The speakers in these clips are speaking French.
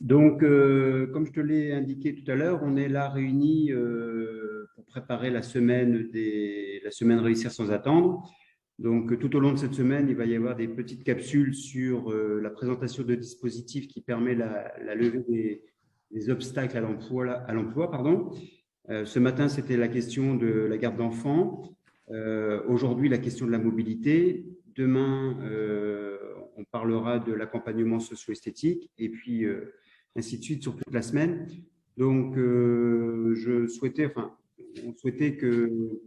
Donc, comme je te l'ai indiqué tout à l'heure, on est là réunis pour préparer la semaine Réussir sans attendre. Donc, tout au long de cette semaine, il va y avoir des petites capsules sur la présentation de dispositifs qui permet la levée des obstacles à l'emploi, pardon. Ce matin, c'était la question de la garde d'enfants. Aujourd'hui, la question de la mobilité. Demain, on parlera de l'accompagnement socio-esthétique et puis ainsi de suite sur toute la semaine. Donc, on souhaitait que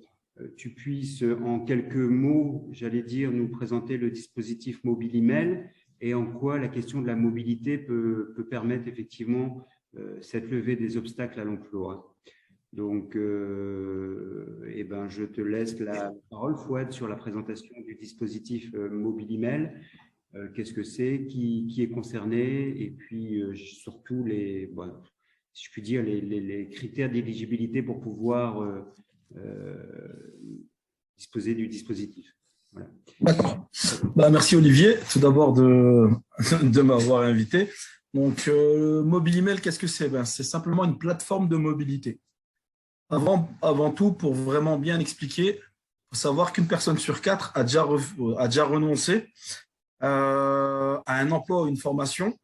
tu puisses en quelques mots, j'allais dire, nous présenter le dispositif Mobile Email et en quoi la question de la mobilité peut permettre effectivement cette levée des obstacles à l'emploi. Donc, je te laisse la parole, Fouad, sur la présentation du dispositif Mobile Email. Qu'est-ce que c'est, qui est concerné, et puis surtout si je puis dire, les critères d'éligibilité pour pouvoir disposer du dispositif. Voilà. D'accord. Merci Olivier, tout d'abord de m'avoir invité. Donc, Mobile Email, qu'est-ce que c'est? C'est simplement une plateforme de mobilité. Avant tout, pour vraiment bien expliquer, il faut savoir qu'une personne sur 4 a déjà renoncé à un emploi ou une formation,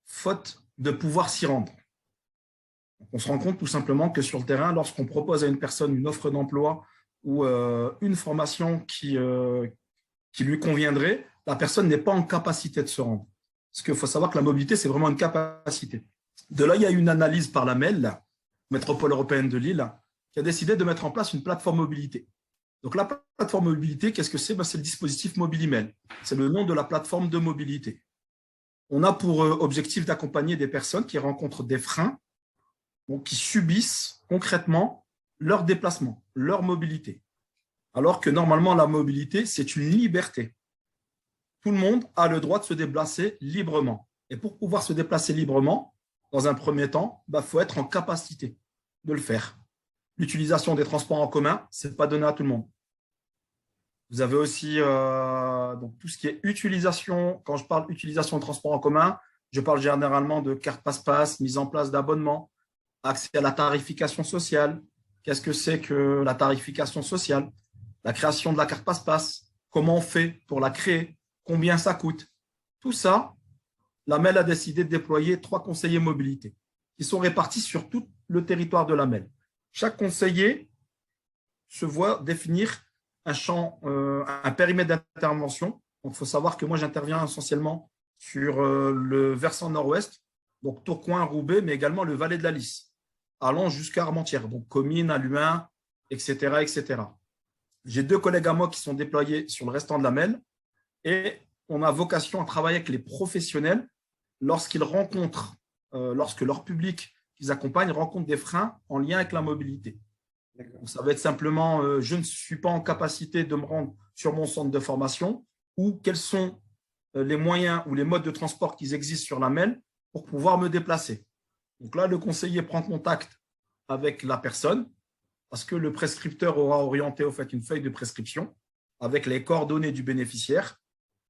faute de pouvoir s'y rendre. On se rend compte tout simplement que sur le terrain, lorsqu'on propose à une personne une offre d'emploi ou une formation qui lui conviendrait, la personne n'est pas en capacité de se rendre. Parce qu'il faut savoir que la mobilité, c'est vraiment une capacité. De là, il y a eu une analyse par la MEL, Métropole européenne de Lille, qui a décidé de mettre en place une plateforme mobilité. Donc, la plateforme mobilité, qu'est-ce que c'est? C'est le dispositif Mobile Email. C'est le nom de la plateforme de mobilité. On a pour objectif d'accompagner des personnes qui rencontrent des freins, donc qui subissent concrètement leur déplacement, leur mobilité. Alors que normalement, la mobilité, c'est une liberté. Tout le monde a le droit de se déplacer librement. Et pour pouvoir se déplacer librement, dans un premier temps, faut être en capacité de le faire. L'utilisation des transports en commun, ce n'est pas donné à tout le monde. Vous avez aussi donc tout ce qui est utilisation. Quand je parle utilisation de transports en commun, je parle généralement de carte passe-passe, mise en place d'abonnements, accès à la tarification sociale. Qu'est-ce que c'est que la tarification sociale? La création de la carte passe-passe. Comment on fait pour la créer? Combien ça coûte? Tout ça, la MEL a décidé de déployer 3 conseillers mobilité qui sont répartis sur tout le territoire de la MEL. Chaque conseiller se voit définir un champ, un périmètre d'intervention. Donc, il faut savoir que moi, j'interviens essentiellement sur le versant nord-ouest, donc Tourcoing, Roubaix, mais également le Valais de la Lys, allant jusqu'à Armentières, donc Comines, Halluin, etc., etc. J'ai 2 collègues à moi qui sont déployés sur le restant de la MEL et on a vocation à travailler avec les professionnels lorsqu'ils rencontrent, lorsque leur public qu'ils accompagnent rencontre des freins en lien avec la mobilité. Donc, ça va être simplement, je ne suis pas en capacité de me rendre sur mon centre de formation, ou quels sont les moyens ou les modes de transport qui existent sur la MEL pour pouvoir me déplacer. Donc là, le conseiller prend contact avec la personne parce que le prescripteur aura orienté au fait une feuille de prescription avec les coordonnées du bénéficiaire.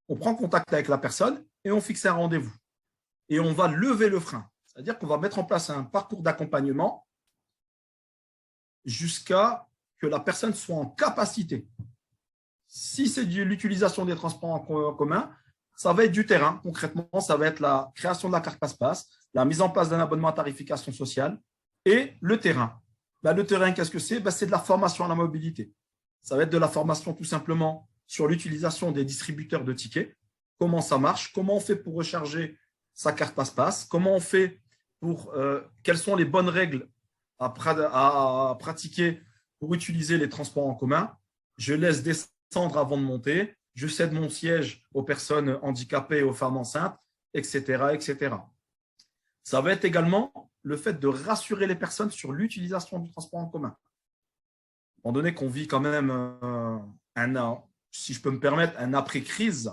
On prend contact avec la personne et on fixe un rendez-vous. Et on va lever le frein. C'est-à-dire qu'on va mettre en place un parcours d'accompagnement jusqu'à que la personne soit en capacité. Si c'est l'utilisation des transports en commun, ça va être du terrain. Concrètement, ça va être la création de la carte passe-passe, la mise en place d'un abonnement à tarification sociale et le terrain. Le terrain, qu'est-ce que c'est? C'est de la formation à la mobilité. Ça va être de la formation tout simplement sur l'utilisation des distributeurs de tickets, comment ça marche, comment on fait pour recharger sa carte passe-passe, comment on fait pour, quelles sont les bonnes règles à pratiquer pour utiliser les transports en commun. Je laisse descendre avant de monter, je cède mon siège aux personnes handicapées et aux femmes enceintes, etc., etc. Ça va être également le fait de rassurer les personnes sur l'utilisation du transport en commun. Étant donné qu'on vit quand même si je peux me permettre, un après-crise,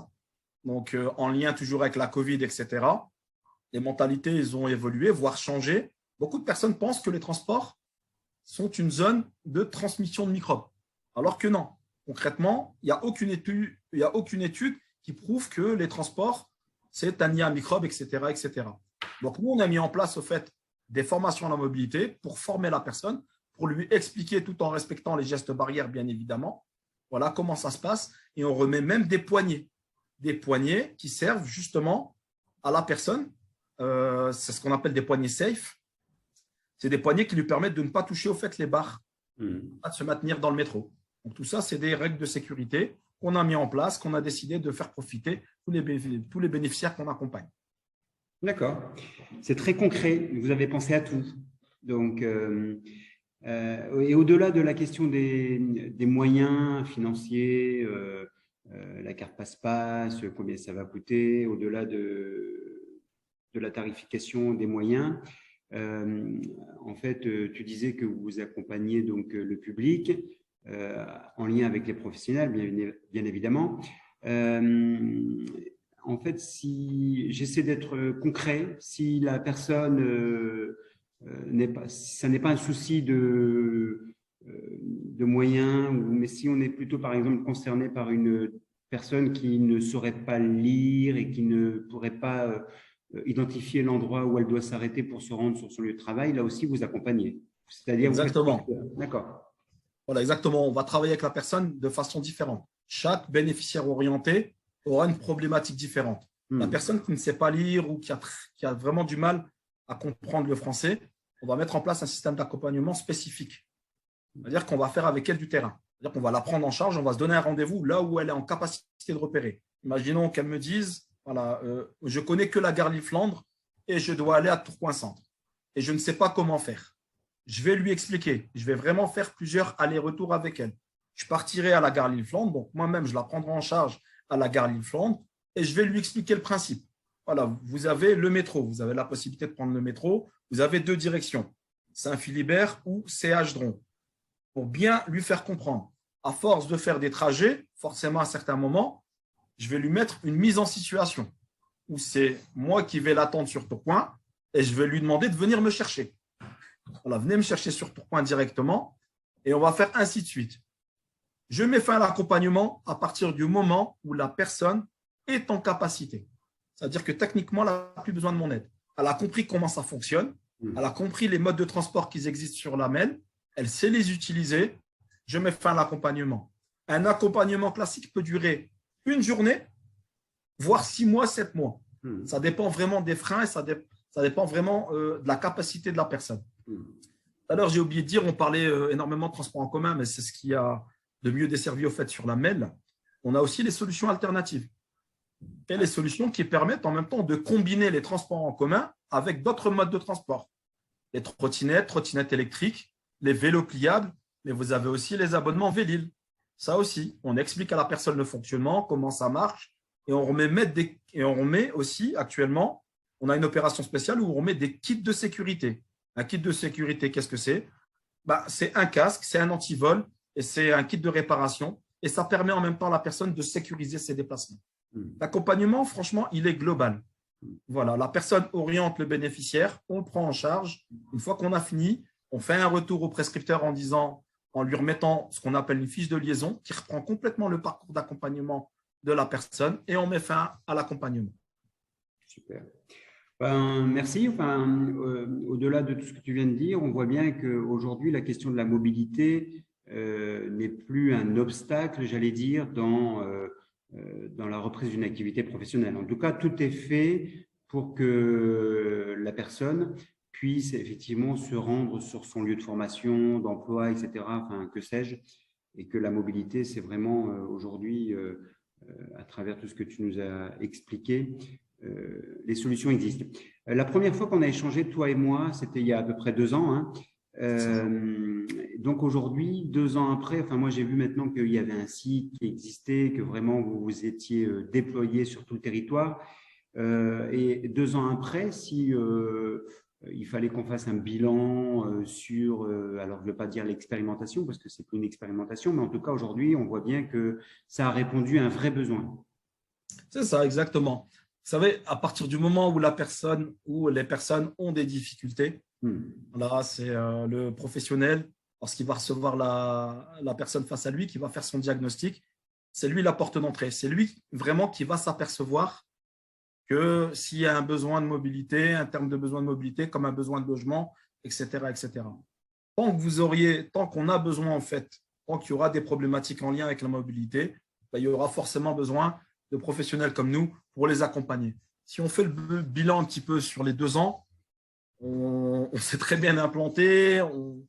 donc en lien toujours avec la Covid, etc. Les mentalités, ils ont évolué, voire changé. Beaucoup de personnes pensent que les transports sont une zone de transmission de microbes, alors que non. Concrètement, il n'y a aucune étude qui prouve que les transports, c'est un nid à microbes, etc., etc. Donc, nous, on a mis en place, au fait, des formations à la mobilité pour former la personne, pour lui expliquer tout en respectant les gestes barrières, bien évidemment. Voilà comment ça se passe. Et on remet même des poignées qui servent justement à la personne. C'est ce qu'on appelle des poignées safe. C'est des poignées qui lui permettent de ne pas toucher, au fait, les barres, de se maintenir dans le métro. Donc, tout ça, c'est des règles de sécurité qu'on a mis en place, qu'on a décidé de faire profiter tous les bénéficiaires qu'on accompagne. D'accord. C'est très concret. Vous avez pensé à tout. Donc, et au-delà de la question des moyens financiers, la carte passe-passe, combien ça va coûter, au-delà de la tarification des moyens, en fait, tu disais que vous accompagnez donc le public en lien avec les professionnels, bien évidemment. En fait, si j'essaie d'être concret, si la personne ça n'est pas un souci de moyens, mais si on est plutôt, par exemple, concerné par une personne qui ne saurait pas lire et qui ne pourrait pas identifier l'endroit où elle doit s'arrêter pour se rendre sur son lieu de travail, là aussi, vous accompagnez. C'est-à-dire, exactement. D'accord. Voilà, exactement. On va travailler avec la personne de façon différente. Chaque bénéficiaire orienté aura une problématique différente. La personne qui ne sait pas lire ou qui a vraiment du mal à comprendre le français, on va mettre en place un système d'accompagnement spécifique. C'est-à-dire qu'on va faire avec elle du terrain. C'est-à-dire qu'on va la prendre en charge, on va se donner un rendez-vous là où elle est en capacité de repérer. Imaginons qu'elle me dise, voilà, je connais que la gare Lille-Flandre et je dois aller à Tourcoing-Centre. Et je ne sais pas comment faire. Je vais lui expliquer. Je vais vraiment faire plusieurs allers-retours avec elle. Je partirai à la gare Lille-Flandre, donc moi-même, je la prendrai en charge à la gare Lille-Flandre et je vais lui expliquer le principe. Voilà, vous avez le métro, vous avez la possibilité de prendre le métro, vous avez deux directions, Saint-Philibert ou CH-Dron. Pour bien lui faire comprendre, à force de faire des trajets, forcément à certains moments, je vais lui mettre une mise en situation où c'est moi qui vais l'attendre sur Tourcoing et je vais lui demander de venir me chercher. Voilà, venez me chercher sur Tourcoing directement et on va faire ainsi de suite. Je mets fin à l'accompagnement à partir du moment où la personne est en capacité. C'est-à-dire que techniquement, elle n'a plus besoin de mon aide. Elle a compris comment ça fonctionne. Elle a compris les modes de transport qui existent sur la MEL. Elle sait les utiliser. Je mets fin à l'accompagnement. Un accompagnement classique peut durer une journée, voire 6 mois, 7 mois. Ça dépend vraiment des freins et ça dépend vraiment de la capacité de la personne. Alors, j'ai oublié de dire, on parlait énormément de transport en commun, mais c'est ce qui a de mieux desservi au fait sur la MEL. On a aussi les solutions alternatives. Et les solutions qui permettent en même temps de combiner les transports en commun avec d'autres modes de transport. Les trottinettes électriques, les vélos pliables, mais vous avez aussi les abonnements Vélil. Ça aussi, on explique à la personne le fonctionnement, comment ça marche, et on remet aussi actuellement, on a une opération spéciale où on remet des kits de sécurité. Un kit de sécurité, qu'est-ce que c'est? C'est un casque, c'est un antivol et c'est un kit de réparation et ça permet en même temps à la personne de sécuriser ses déplacements. L'accompagnement, franchement, il est global. Voilà, la personne oriente le bénéficiaire, on le prend en charge. Une fois qu'on a fini, on fait un retour au prescripteur en lui remettant ce qu'on appelle une fiche de liaison qui reprend complètement le parcours d'accompagnement de la personne et on met fin à l'accompagnement. Super. Merci. Au-delà de tout ce que tu viens de dire, on voit bien qu'aujourd'hui, la question de la mobilité n'est plus un obstacle, j'allais dire, dans la reprise d'une activité professionnelle. En tout cas, tout est fait pour que la personne puisse effectivement se rendre sur son lieu de formation, d'emploi, etc., enfin, que sais-je, et que la mobilité, c'est vraiment aujourd'hui, à travers tout ce que tu nous as expliqué, les solutions existent. La première fois qu'on a échangé, toi et moi, c'était il y a à peu près 2 ans. Hein. Donc aujourd'hui, 2 ans après, enfin moi j'ai vu maintenant qu'il y avait un site qui existait, que vraiment vous étiez déployé sur tout le territoire. Et 2 ans après, si il fallait qu'on fasse un bilan sur, alors je ne veux pas dire l'expérimentation parce que c'est plus une expérimentation, mais en tout cas aujourd'hui, on voit bien que ça a répondu à un vrai besoin. C'est ça, exactement. Vous savez, à partir du moment où les personnes ont des difficultés, là, c'est le professionnel, lorsqu'il va recevoir la personne face à lui, qui va faire son diagnostic, c'est lui la porte d'entrée. C'est lui vraiment qui va s'apercevoir que s'il y a un besoin de mobilité, un terme de besoin de mobilité, comme un besoin de logement, etc., etc. Tant qu'on a besoin, en fait, tant qu'il y aura des problématiques en lien avec la mobilité, ben, il y aura forcément besoin de professionnels comme nous pour les accompagner. Si on fait le bilan un petit peu sur les 2 ans, on s'est très bien implanté, on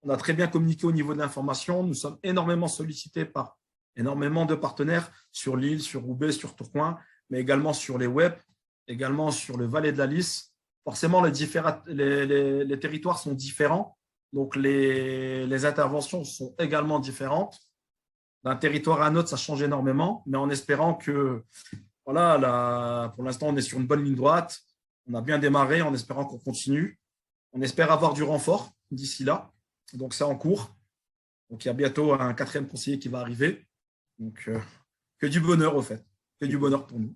a très bien communiqué au niveau de l'information. Nous sommes énormément sollicités par énormément de partenaires sur Lille, sur Roubaix, sur Tourcoing, mais également sur les web, également sur le Valais de la Lys. Forcément, les territoires sont différents, donc les interventions sont également différentes. D'un territoire à un autre, ça change énormément, mais en espérant que, voilà, là, pour l'instant, on est sur une bonne ligne droite. On a bien démarré en espérant qu'on continue. On espère avoir du renfort d'ici là. Donc, c'est en cours. Donc, il y a bientôt un 4e conseiller qui va arriver. Donc, que du bonheur, au fait. Que du bonheur pour nous.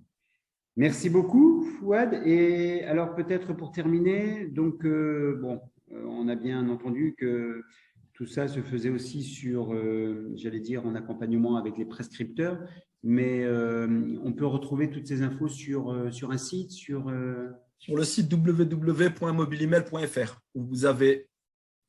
Merci beaucoup, Fouad. Et alors, peut-être pour terminer, donc, on a bien entendu que tout ça se faisait aussi sur, j'allais dire, en accompagnement avec les prescripteurs, mais on peut retrouver toutes ces infos sur un site, sur le site www.mobilimel.fr, où vous avez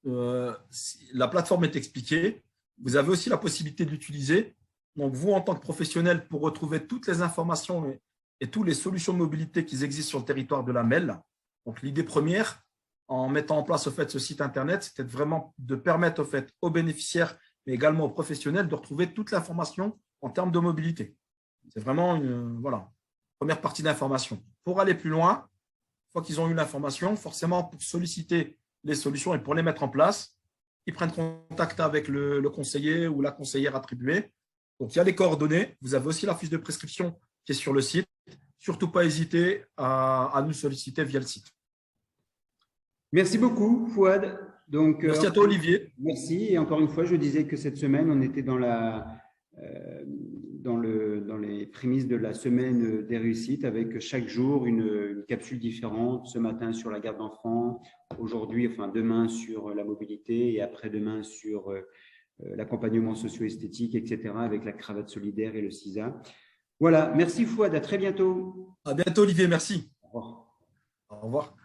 la plateforme est expliquée. Vous avez aussi la possibilité de l'utiliser. Donc, vous, en tant que professionnel, pour retrouver toutes les informations et toutes les solutions de mobilité qui existent sur le territoire de la MEL. Donc, l'idée première, en mettant en place au fait, ce site Internet, c'était vraiment de permettre au fait, aux bénéficiaires, mais également aux professionnels, de retrouver toute l'information en termes de mobilité. C'est vraiment une première partie d'information. Pour aller plus loin, une fois qu'ils ont eu l'information, forcément, pour solliciter les solutions et pour les mettre en place, ils prennent contact avec le conseiller ou la conseillère attribuée. Donc, il y a les coordonnées. Vous avez aussi la fiche de prescription qui est sur le site. Surtout pas hésiter à nous solliciter via le site. Merci beaucoup, Fouad. Donc, merci à toi, Olivier. Merci. Et encore une fois, je disais que cette semaine, on était dans les prémices de la semaine des réussites avec chaque jour une capsule différente. Ce matin sur la garde d'enfants, demain sur la mobilité et après-demain sur l'accompagnement socio-esthétique, etc. avec la cravate solidaire et le CISA. Voilà. Merci, Fouad. À très bientôt. À bientôt, Olivier. Merci. Au revoir. Au revoir.